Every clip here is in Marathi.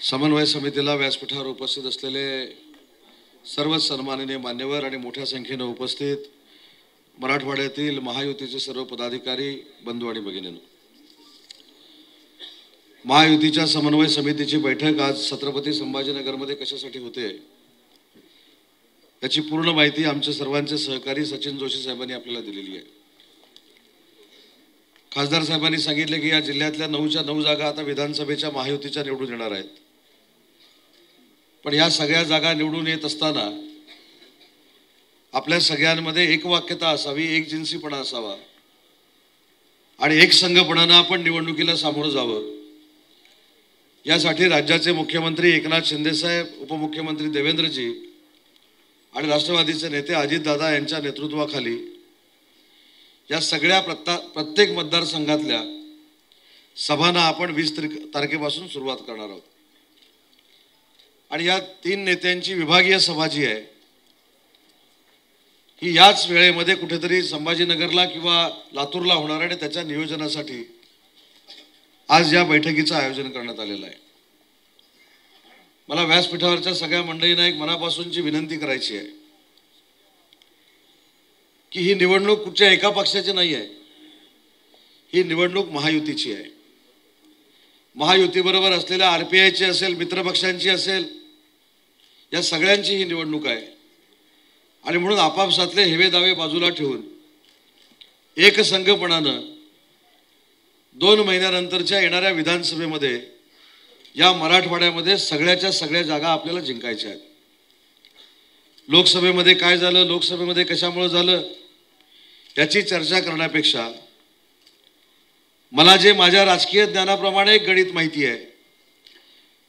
समन्वय समितीला व्यासपीठावर उपस्थित असलेले सर्व सन्माननीय मान्यवर आणि मोठ्या संख्येने उपस्थित मराठवाड्यातील महायुतीचे सर्व पदाधिकारी बंधू आणि भगिनींनो, महायुतीच्या समन्वय समितीची बैठक आज छत्रपती संभाजीनगरमध्ये कशासाठी होते याची पूर्ण माहिती आमचे सर्वांचे सहकारी सचिन जोशी साहेबांनी आपल्याला दिलेली आहे। खासदार साहेबांनी सांगितले की या जिल्ह्यातल्या 9च्या 9 जागा आता विधानसभेच्या महायुतीच्या निवडून येणार आहेत। पण या सगळ्या जागा निवडून येत असताना आपल्या सगळ्यांमध्ये एकवाक्यता असावी, एकजिन्सीपणा असावा आणि एक संघपणाने आपण निवडणुकीला सामोरं जावं। यासाठी राज्याचे मुख्यमंत्री एकनाथ शिंदे साहेब, उपमुख्यमंत्री देवेंद्रजी आणि राष्ट्रवादीचे नेते अजितदादा यांच्या नेतृत्वाखाली या सगळ्या प्रत्येक मतदारसंघातल्या सभांना आपण 20 तारखेपासून सुरुवात करणार आहोत। आणि या 3 नेत्यांची विभागीय सभा जी आहे ही याच वेळेमध्ये कुठेतरी संभाजीनगरला किंवा लातूरला होणार आहे आणि त्याच्या नियोजनासाठी आज या बैठकीचं आयोजन करण्यात आलेलं आहे। मला व्यासपीठावरच्या सगळ्या मंडळींना एक मनापासूनची विनंती करायची आहे की ही निवडणूक कुठच्या एका पक्षाची नाही आहे, ही निवडणूक महायुतीची आहे। महायुतीबरोबर असलेल्या आरपीआयची असेल, मित्रपक्षांची असेल, या सगळ्यांची ही निवडणूक आहे। आणि म्हणून आपापसातले हेवे दावे बाजूला ठेवून एक संघपणानं 2 महिन्यानंतरच्या येणाऱ्या विधानसभेमध्ये या मराठवाड्यामध्ये सगळ्याच्या सगळ्या जागा आपल्याला जिंकायच्या आहेत। लोकसभेमध्ये काय झालं, लोकसभेमध्ये कशामुळे झालं याची चर्चा करण्यापेक्षा मला जे माझ्या राजकीय ज्ञानाप्रमाणे एक गणित माहिती आहे,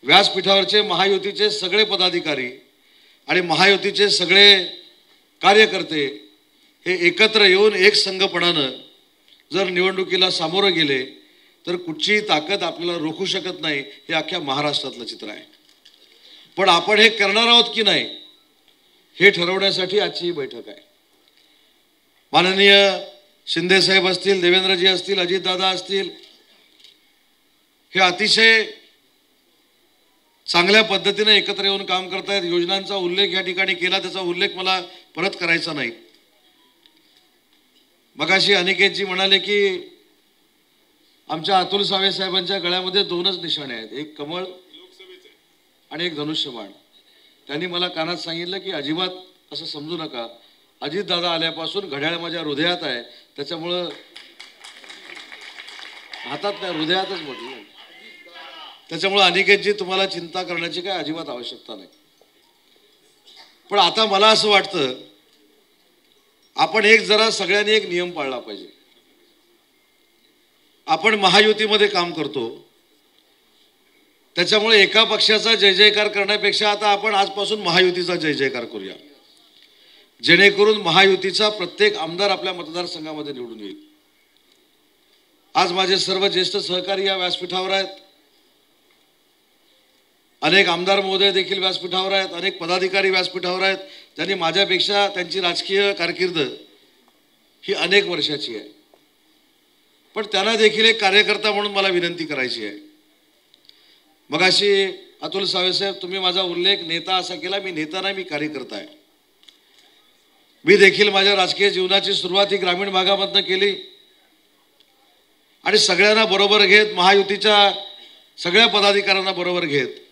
व्यासपीठावरचे महायुतीचे सगळे पदाधिकारी आणि महायुतीचे सगळे कार्यकर्ते हे एकत्र येऊन एक संघपणानं जर निवडणुकीला सामोरं गेले तर कुठचीही ताकद आपल्याला रोखू शकत नाही। हे अख्ख्या महाराष्ट्रातलं चित्र आहे। पण आपण हे करणार आहोत की नाही हे ठरवण्यासाठी आजची ही बैठक आहे। माननीय शिंदे साहेब असतील, देवेंद्रजी असतील, अजितदादा असतील, हे अतिशय चांगल्या पद्धतीने एकत्र येऊन काम करतायत। योजनांचा उल्लेख या ठिकाणी केला, त्याचा उल्लेख मला परत करायचा नाही। मगाशी अनिकेतजी म्हणाले की आमच्या अतुल सावे साहेबांच्या गळ्यामध्ये 2च निशाणे आहेत, एक कमळ आणि एक धनुष्यबाण। त्यांनी मला कानात सांगितलं की अजिबात असं समजू नका, अजितदादा आल्यापासून घड्याळ माझ्या हृदयात आहे, त्याच्यामुळं हातात नाही हृदयातच म्हटलं, त्याच्यामुळे अनिकेतजी तुम्हाला चिंता करण्याची काय अजिबात आवश्यकता नाही। पण आता मला असं वाटतं आपण जरा सगळ्यांनी एक नियम पाळला पाहिजे। आपण महायुतीमध्ये काम करतो, त्याच्यामुळे एका पक्षाचा जय जयकार करण्यापेक्षा आता आपण आजपासून महायुतीचा जय जयकार करूया, जेणेकरून महायुतीचा प्रत्येक आमदार आपल्या मतदारसंघामध्ये निवडून येईल। आज माझे सर्व ज्येष्ठ सहकारी या व्यासपीठावर आहेत, अनेक आमदार महोदय देखील व्यासपीठावर आहेत, अनेक पदाधिकारी व्यासपीठावर आहेत, ज्यांनी माझ्यापेक्षा त्यांची राजकीय कारकीर्द ही अनेक वर्षाची आहे। पण त्यांना देखील एक कार्यकर्ता म्हणून मला विनंती करायची आहे। मगाशी अतुल सावे साहेब तुम्ही माझा उल्लेख नेता असा केला, मी नेता नाही, मी कार्यकर्ता आहे। मी देखील माझ्या राजकीय जीवनाची सुरुवात ही ग्रामीण भागामधनं केली आणि सगळ्यांना बरोबर घेत, महायुतीच्या सगळ्या पदाधिकाऱ्यांना बरोबर घेत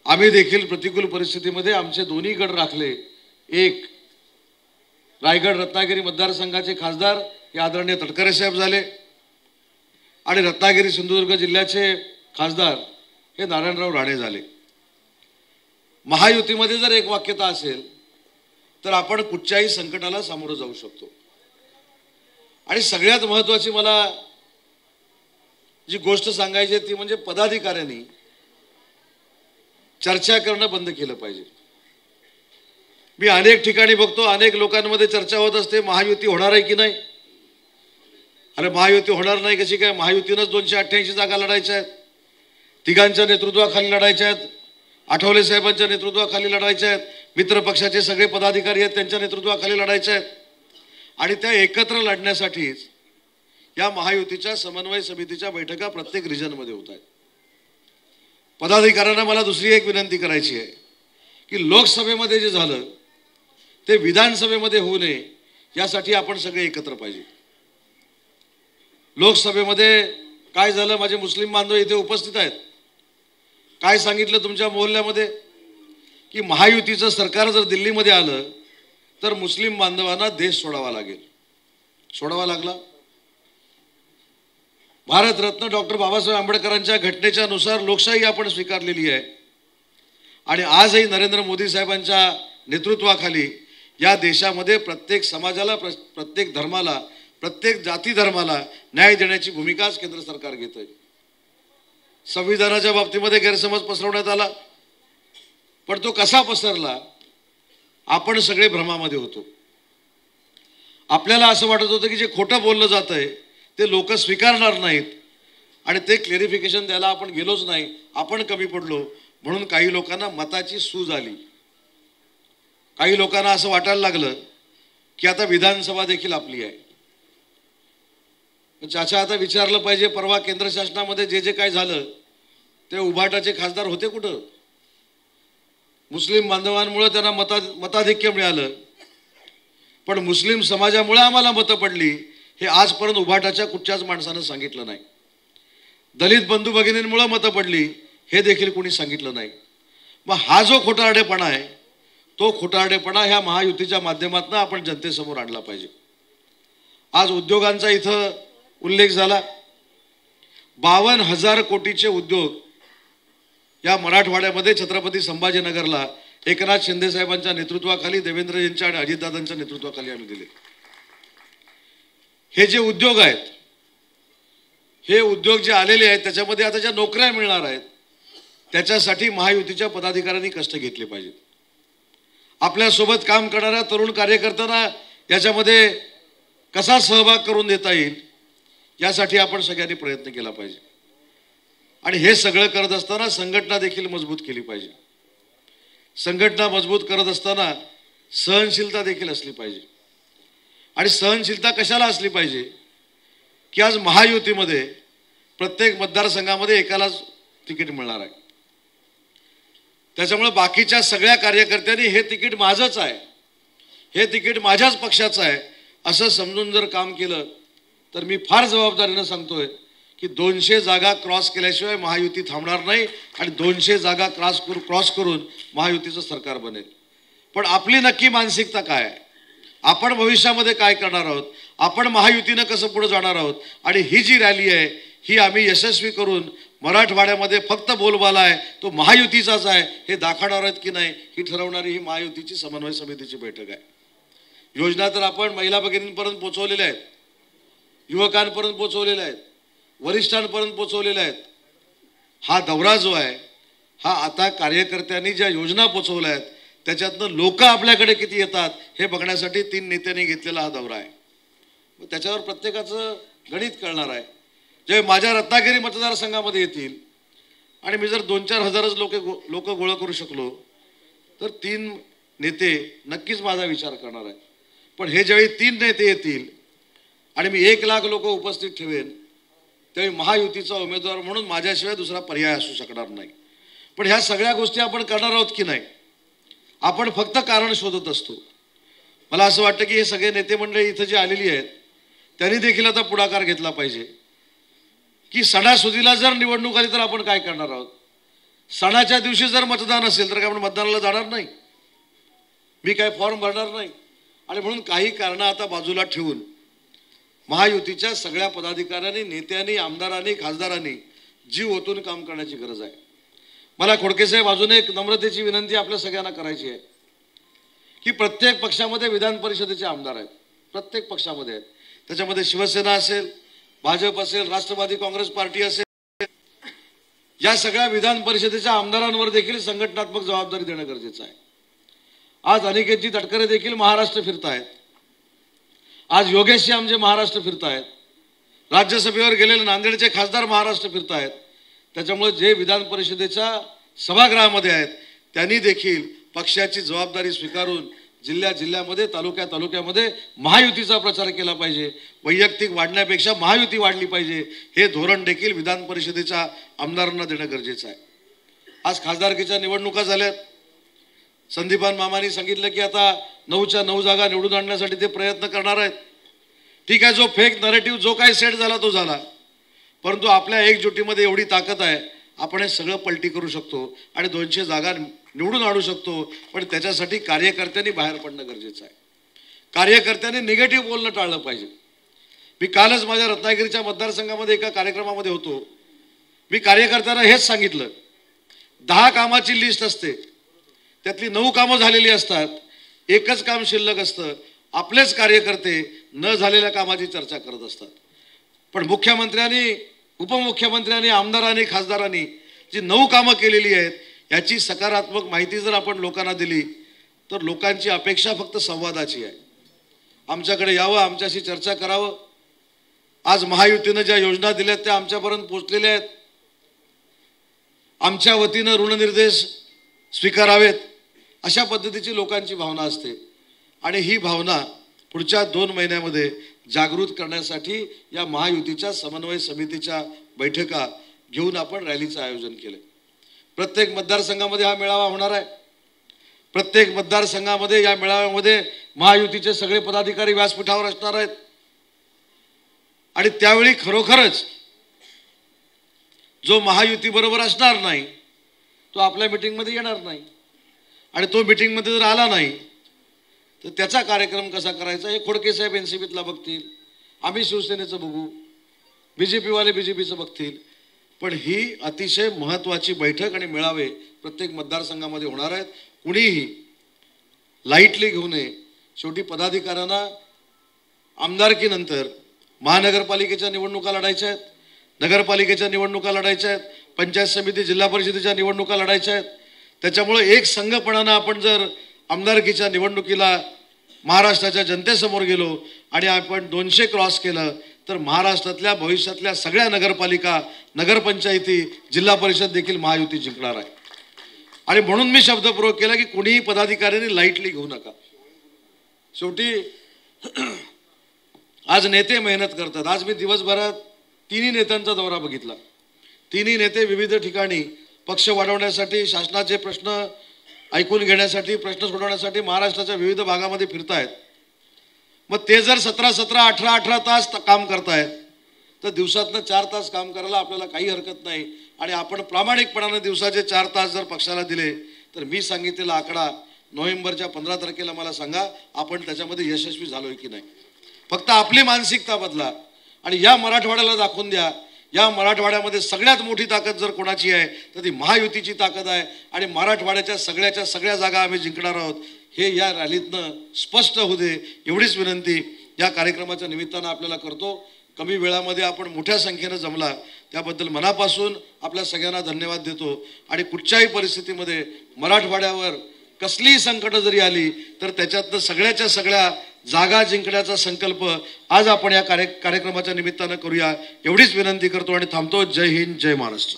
आम्ही देखील प्रतिकूल परिस्थितीमध्ये आमचे दोन्ही गड राखले। एक रायगड रत्नागिरी मतदारसंघाचे खासदार हे आदरणीय तटकरे साहेब झाले आणि रत्नागिरी सिंधुदुर्ग जिल्ह्याचे खासदार हे नारायणराव राणे झाले। महायुतीमध्ये जर एक वाक्यता असेल तर आपण कुठच्याही संकटाला सामोरं जाऊ शकतो। आणि सगळ्यात महत्त्वाची मला जी गोष्ट सांगायची आहे ती म्हणजे पदाधिकाऱ्यांनी चर्चा करणं बंद केलं पाहिजे। मी अनेक ठिकाणी बघतो, अनेक लोकांमध्ये चर्चा होत असते महायुती होणार आहे की नाही। अरे महायुती होणार नाही कशी काय, महायुतीनंच 288 जागा लढायच्या आहेत, तिघांच्या नेतृत्वाखाली लढायच्या आहेत, आठवले साहेबांच्या नेतृत्वाखाली लढायच्या आहेत, मित्र पक्षाचे सगळे पदाधिकारी आहेत त्यांच्या नेतृत्वाखाली लढायच्या आहेत। आणि त्या एकत्र लढण्यासाठीच या महायुतीच्या समन्वय समितीच्या बैठका प्रत्येक रिजनमध्ये होत आहेत। पदाधिकाऱ्यांना मला दुसरी एक विनंती करायची आहे की लोकसभेमध्ये जे झालं ते विधानसभेमध्ये होऊ नये यासाठी आपण सगळे एकत्र पाहिजे. लोकसभेमध्ये काय झालं, माझे मुस्लिम बांधव इथे उपस्थित आहेत, काय सांगितलं तुमच्या मोहल्ल्यामध्ये की महायुतीचं सरकार जर दिल्लीमध्ये आलं तर मुस्लिम बांधवांना देश सोडावा लागेल. सोडावा लागला. भारतरत्न डॉक्टर बाबासाहेब आंबेडकरांच्या घटनेच्या नुसार लोकशाही आपण स्वीकारलेली आहे आणि आजही नरेंद्र मोदी साहेबांच्या नेतृत्वाखाली या देशामध्ये प्रत्येक समाजाला, प्रत्येक धर्माला, प्रत्येक जाती धर्माला न्याय देण्याची भूमिकाच केंद्र सरकार घेत आहे. संविधानाच्या बाबतीमध्ये गैरसमज पसरवण्यात आला, पण तो कसा पसरला, आपण सगळे भ्रमामध्ये होतो. आपल्याला असं वाटत होतं की जे खोटं बोललं जात आहे ते लोक स्वीकारणार नाहीत आणि ते क्लेरिफिकेशन द्यायला आपण गेलोच नाही, आपण कमी पडलो, म्हणून काही लोकांना मताची सूज आली. काही लोकांना असं वाटायला लागलं की आता विधानसभा देखील आपली आहे. ज्याच्या आता विचारलं पाहिजे, परवा केंद्र शासनामध्ये जे जे काय झालं ते उभाटाचे खासदार होते कुठं? मुस्लिम बांधवांमुळे त्यांना मताधिक्य मिळालं, पण मुस्लिम समाजामुळे आम्हाला मतं पडली हे आजपर्यंत उभाटाच्या कुठच्याच माणसानं सांगितलं नाही. दलित बंधू भगिनींमुळे मतं पडली हे देखील कोणी सांगितलं नाही. मग हा जो खोटारडेपणा आहे तो खोटारडेपणा ह्या महायुतीच्या माध्यमातून आपण जनतेसमोर आणला पाहिजे. आज उद्योगांचा इथं उल्लेख झाला. 52,000 कोटीचे उद्योग या मराठवाड्यामध्ये छत्रपती संभाजीनगरला एकनाथ शिंदे साहेबांच्या नेतृत्वाखाली, देवेंद्रजींच्या आणि अजितदादांच्या नेतृत्वाखाली आम्ही दिले. हे जे उद्योग आहेत, हे उद्योग जे आलेले आहेत त्याच्यामध्ये आता ज्या नोकऱ्या मिळणार आहेत त्याच्यासाठी महायुतीच्या पदाधिकाऱ्यांनी कष्ट घेतले पाहिजेत. आपल्यासोबत काम करणाऱ्या तरुण कार्यकर्त्यांना याच्यामध्ये कसा सहभाग करून देता येईल यासाठी आपण सगळ्यांनी प्रयत्न केला पाहिजे. आणि हे सगळं करत असताना संघटना देखील मजबूत केली पाहिजे. संघटना मजबूत करत असताना सहनशीलता देखील असली पाहिजे. आणि सहनशीलता कशाला असली पाहिजे की आज महायुतीमध्ये प्रत्येक मतदारसंघामध्ये एकालाच तिकीट मिळणार आहे. त्याच्यामुळे बाकीच्या सगळ्या कार्यकर्त्यांनी हे तिकीट माझंच आहे, हे तिकीट माझ्याच पक्षाचं आहे असं समजून जर काम केलं तर मी फार जबाबदारीनं सांगतोय की 200 जागा क्रॉस केल्याशिवाय महायुती थांबणार नाही आणि 200 जागा क्रॉस करून महायुतीचं सरकार बनेल. पण आपली नक्की मानसिकता काय आहे, आपण भविष्यामध्ये काय करणार आहोत, आपण महायुतीनं कसं पुढे जाणार आहोत आणि ही जी रॅली आहे ही आम्ही यशस्वी करून मराठवाड्यामध्ये फक्त बोलबाला आहे तो महायुतीचाच आहे हे दाखवणार आहेत की नाही ही ठरवणारी ही महायुतीची समन्वय समितीची बैठक आहे. योजना तर आपण महिला भगिनींपर्यंत पोहोचवलेल्या आहेत, युवकांपर्यंत पोहोचवलेल्या आहेत, वरिष्ठांपर्यंत पोहोचवलेल्या आहेत. हा दौरा जो आहे हा आता कार्यकर्त्यांनी ज्या योजना पोहोचवल्या आहेत त्याच्यातनं लोक आपल्याकडे किती येतात हे बघण्यासाठी 3 नेत्यांनी घेतलेला हा दौरा आहे. त्याच्यावर प्रत्येकाचं गणित कळणार आहे. जे माझ्या रत्नागिरी मतदारसंघामध्ये येतील आणि मी जर 2-4 हजारच लोक गोळा करू शकलो तर 3 नेते नक्कीच माझा विचार करणार आहे. पण हे ज्यावेळी 3 नेते येतील आणि मी 1 लाख लोक उपस्थित ठेवेन त्यावेळी महायुतीचा उमेदवार म्हणून माझ्याशिवाय दुसरा पर्याय असू शकणार नाही. पण ह्या सगळ्या गोष्टी आपण करणार आहोत की नाही, आपण फक्त कारण शोधत असतो. मला असं वाटतं की हे सगळे नेते मंडळी इथं जी आलेली आहेत त्यांनी देखील आता पुढाकार घेतला पाहिजे की सणासुदीला जर निवडणूक आली तर आपण काय करणार आहोत. सणाच्या दिवशी जर मतदान असेल तर काय आपण मतदानाला जाणार नाही, मी काय फॉर्म भरणार नाही. आणि म्हणून काही कारणं आता बाजूला ठेवून महायुतीच्या सगळ्या पदाधिकाऱ्यांनी, नेत्यांनी, आमदारांनी, खासदारांनी जीव ओतून काम करण्याची गरज आहे. मला खोडकेसाहेब अजून एक नम्रतेची विनंती आपल्या सगळ्यांना करायची आहे की प्रत्येक पक्षामध्ये विधान परिषदेचे आमदार आहेत, प्रत्येक पक्षामध्ये आहेत. त्याच्यामध्ये शिवसेना असेल, भाजप असेल, राष्ट्रवादी काँग्रेस पार्टी असेल, या सगळ्या विधान परिषदेच्या आमदारांवर देखील संघटनात्मक जबाबदारी देणं गरजेचं आहे. आज अनिकेतजी तटकरे देखील महाराष्ट्र फिरतायत, आज योगेश आमचे महाराष्ट्र फिरतायत, राज्यसभेवर गेलेले नांदेडचे खासदार महाराष्ट्र फिरतायत. त्याच्यामुळे जे विधान परिषदेच्या सभागृहामध्ये आहेत त्यांनी देखील पक्षाची जबाबदारी स्वीकारून जिल्ह्यामध्ये, तालुक्यामध्ये महायुतीचा प्रचार केला पाहिजे. वैयक्तिक वाढण्यापेक्षा महायुती वाढली पाहिजे हे धोरण देखील विधान परिषदेच्या आमदारांना देणं गरजेचं आहे. आज खासदारकीच्या निवडणुका झाल्यात. संदीपान मामांनी सांगितलं की आता 9च्या 9 जागा निवडून आणण्यासाठी ते प्रयत्न करणार आहेत. ठीक आहे, जो फेक नरेटिव्ह जो काही सेट झाला तो झाला, परंतु आपल्या एकजुटीमध्ये एवढी ताकद आहे, आपण हे सगळं पलटी करू शकतो आणि 200 जागा निवडून आणू शकतो. पण त्याच्यासाठी कार्यकर्त्यांनी बाहेर पडणं गरजेचं आहे. कार्यकर्त्यांनी निगेटिव्ह बोलणं टाळलं पाहिजे. मी कालच माझ्या रत्नागिरीच्या मतदारसंघामध्ये एका कार्यक्रमामध्ये होतो. मी कार्यकर्त्यांना हेच सांगितलं, 10 कामाची लिस्ट असते, त्यातली 9 कामं झालेली असतात, एकच काम शिल्लक असतं. आपलेच कार्यकर्ते न झालेल्या कामाची चर्चा करत असतात. पण मुख्यमंत्र्यांनी, उपमुख्यमंत्र्यांनी, आमदारांनी, खासदारांनी जी 9 कामं केलेली आहेत याची सकारात्मक माहिती जर आपण लोकांना दिली तर लोकांची अपेक्षा फक्त संवादाची आहे. आमच्याकडे यावं, आमच्याशी चर्चा करावं. आज महायुतीनं ज्या योजना दिल्यात त्या आमच्यापर्यंत पोहोचलेल्या आहेत. आमच्या वतीनं ऋणनिर्देश स्वीकारावेत अशा पद्धतीची लोकांची भावना असते. आणि ही भावना पुढच्या 2 महिन्यामध्ये जागृत करण्यासाठी या महायुतीच्या समन्वय समितीच्या बैठका घेऊन आपण रॅलीचं आयोजन केलं. प्रत्येक मतदारसंघामध्ये हा मेळावा होणार आहे. प्रत्येक मतदारसंघामध्ये या मेळाव्यामध्ये महायुतीचे सगळे पदाधिकारी व्यासपीठावर असणार आहेत. आणि त्यावेळी खरोखरच जो महायुती बरोबर असणार नाही तो आपल्या मीटिंगमध्ये येणार नाही. आणि तो मीटिंगमध्ये जर आला नाही तर त्याचा कार्यक्रम कसा करायचा हे खोडके साहेब एनसीपीतला बघतील, आम्ही शिवसेनेचं बघू, बीजेपीवाले बीजेपीचं बघतील. पण ही अतिशय महत्त्वाची बैठक आणि मेळावे प्रत्येक मतदारसंघामध्ये होणार आहेत. कुणीही लाईटली घेऊ नये. शेवटी पदाधिकाऱ्यांना आमदारकीनंतर महानगरपालिकेच्या निवडणुका लढायच्या आहेत, नगरपालिकेच्या निवडणुका लढायच्या आहेत, पंचायत समिती जिल्हा परिषदेच्या निवडणुका लढायच्या आहेत. त्याच्यामुळे एक संघपणानं आपण जर आमदारकीच्या निवडणुकीला महाराष्ट्राच्या जनतेसमोर गेलो आणि आपण 200 क्रॉस केलं तर महाराष्ट्रातल्या भविष्यातल्या सगळ्या नगरपालिका, नगरपंचायती, जिल्हा परिषद देखील महायुती जिंकणार आहे. आणि म्हणून मी शब्दप्रयोग केला की कुणीही पदाधिकाऱ्यांनी लाईटली घेऊ नका. शेवटी आज नेते मेहनत करतात. आज मी दिवसभरात 3 नेत्यांचा दौरा बघितला. 3 नेते विविध ठिकाणी पक्ष वाढवण्यासाठी, शासनाचे प्रश्न ऐकून घेण्यासाठी, प्रश्न सोडवण्यासाठी महाराष्ट्राच्या विविध भागामध्ये फिरतायत. मग ते जर 17-17, 18-18 तास काम करतायत तर दिवसातनं 4 तास काम करायला आपल्याला काही हरकत नाही. आणि आपण प्रामाणिकपणाने दिवसाचे 4 तास जर पक्षाला दिले तर मी सांगितलेला आकडा नोव्हेंबरच्या 15 तारखेला मला सांगा आपण त्याच्यामध्ये यशस्वी झालोय की नाही. फक्त आपली मानसिकता बदला आणि या मराठवाड्याला दाखवून द्या. या मराठवाड्यामध्ये सगळ्यात मोठी ताकद जर कोणाची आहे तर ती महायुतीची ताकद आहे. आणि मराठवाड्याच्या सगळ्या जागा आम्ही जिंकणार आहोत हे या रॅलीतनं स्पष्ट होऊ दे एवढीच विनंती या कार्यक्रमाच्या निमित्तानं आपल्याला करतो. कमी वेळामध्ये आपण मोठ्या संख्येनं जमला त्याबद्दल मनापासून आपल्या सगळ्यांना धन्यवाद देतो. आणि कुठच्याही परिस्थितीमध्ये मराठवाड्यावर कसलीही संकट जरी आली तर त्याच्यातनं सगळ्या जागा जिंकण्याचा संकल्प आज आपण या कार्यक्रमाच्या निमित्तानं करूया एवढीच विनंती करतो आणि थांबतो. जय हिंद, जय महाराष्ट्र.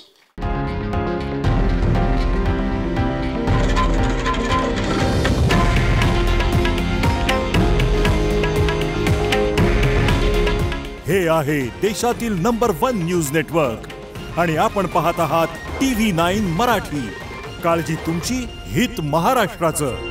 हे आहे देशातील नंबर 1 न्यूज नेटवर्क आणि आपण पाहत आहात TV9 मराठी. काळजी तुमची, हित महाराष्ट्राचं.